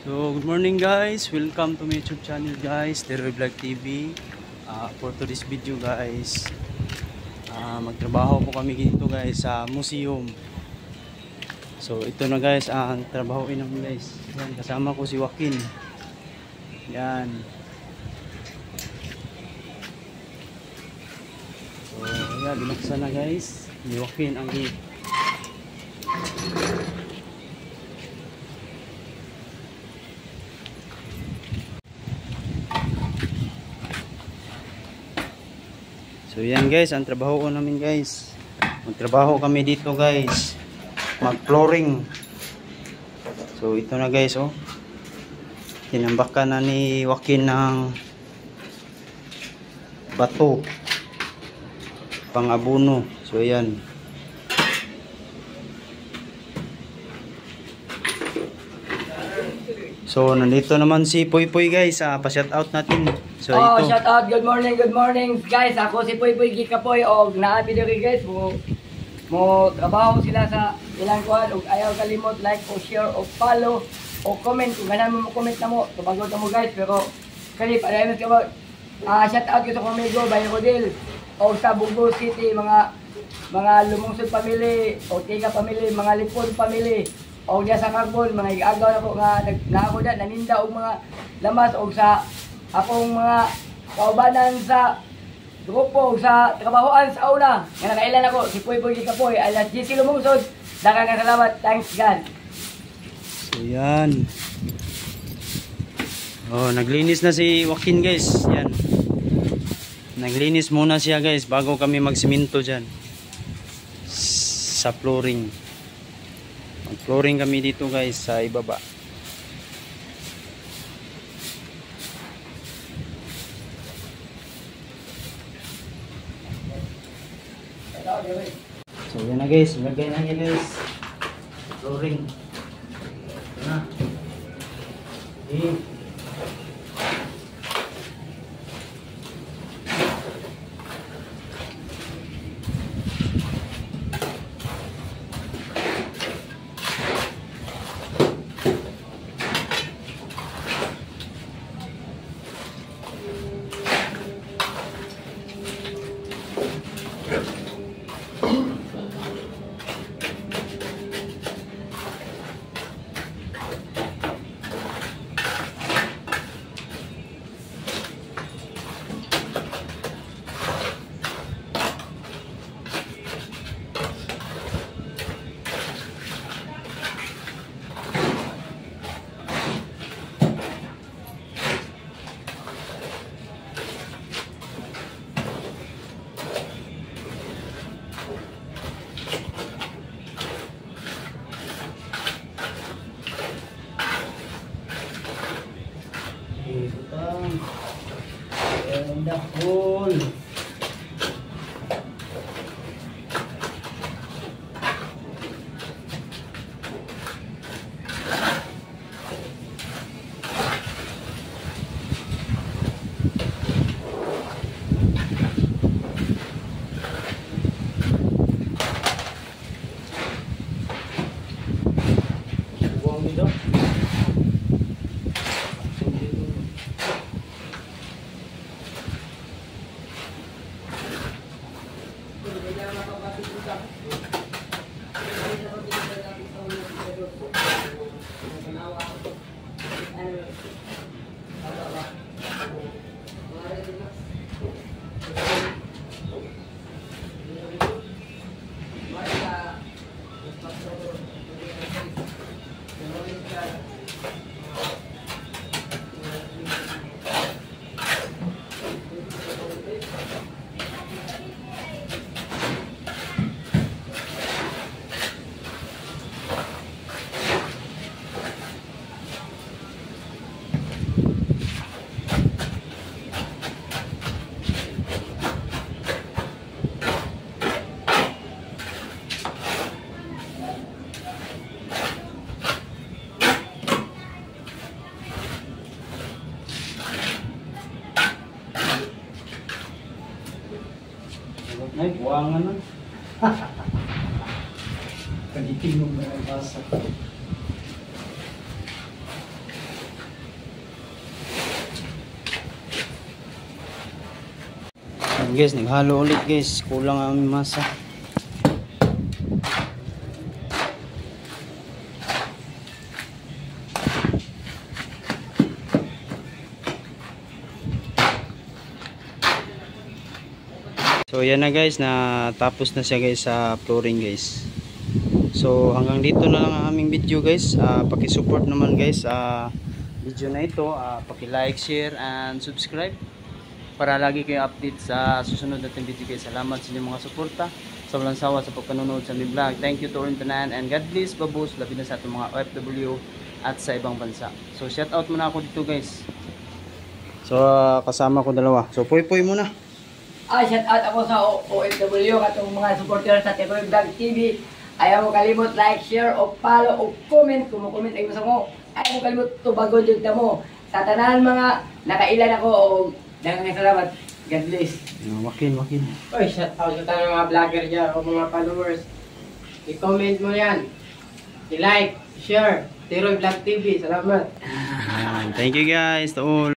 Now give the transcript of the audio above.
So, good morning guys. Welcome to my YouTube channel guys, Leroy Vlog TV. For today's video guys, magtrabaho po kami dito guys sa museum. So, ito na guys ang trabahoin namin guys. Yan, kasama ko si Joaquin. Yan. So, yan, binuksan na guys. Ni Joaquin ang gate. So yan guys, ang trabaho ko namin guys. Magtrabaho kami dito guys. Mag-flooring. So ito na guys oh. Tinambakan na ni Joaquin ng bato. Pang-abono. So yan. So nandito naman si Poy Poy guys. Pa-shout out natin. So, ito. Shout out, good morning guys. Ako si Poy Poy Gikapoy og naapi diri guys mo trabaho sila sa ilang kuan og ayaw kalimot like o share o follow o comment kung ganan mo comment na mo tubagot na mo guys pero kali para ka shout out ko sa amigo Bayo Rodel o sa Bugo City mga Lumungsod family o Tiga family mga Lipon family o diya sa Carbon mga igagaw na ko nga ako da naninda og mga lamas og sa akong mga kaubanan sa grupo sa trabahoan sa una nga nakailan ako si Poy Poy Gikapoy alas GC Lumungsod. Daghang salamat, thanks God. So yan. Oh, naglinis na si Joaquin guys. Yan. Naglinis muna siya guys bago kami magsiminto diyan sa flooring. Mag-flooring kami dito guys sa ibaba. So yan na guys, lagay na niya guys flooring. Yan na. Okay. Wonderful. Ay, buwangan na. Kagiting mo ba ang basa? Guys, naghalo ulit guys. Kulang ang aming masa. So yan na guys, natapos na siya guys sa flooring guys. So hanggang dito na lang ang aming video guys. Paki-support naman guys video na ito. Paki-like, share and subscribe para lagi kayo update sa susunod natin video guys. Salamat sa inyong mga suporta sa walang sawa sa pagpanonood sa aming vlog. Thank you to all tanan and God bless babos labi na sa atong mga OFW at sa ibang bansa. So shout out muna ako dito guys. So kasama ko dalawa. So puy muna. Shout out ako sa OFW katong mga supporter sa Teroy Vlog TV. Ayaw mo kalimot like, share, o follow, o comment. Kung mo-comment ay gusto mo, ayaw mo kalimot tubagon yung mo. Sa tanan mga nakailan ako o dagang salamat. God bless. Wakin. Oy, shout out sa tanang mga vlogger dyan o mga followers. I-comment mo yan. I-like, share. Teroy Vlog TV. Salamat. Thank you guys to all.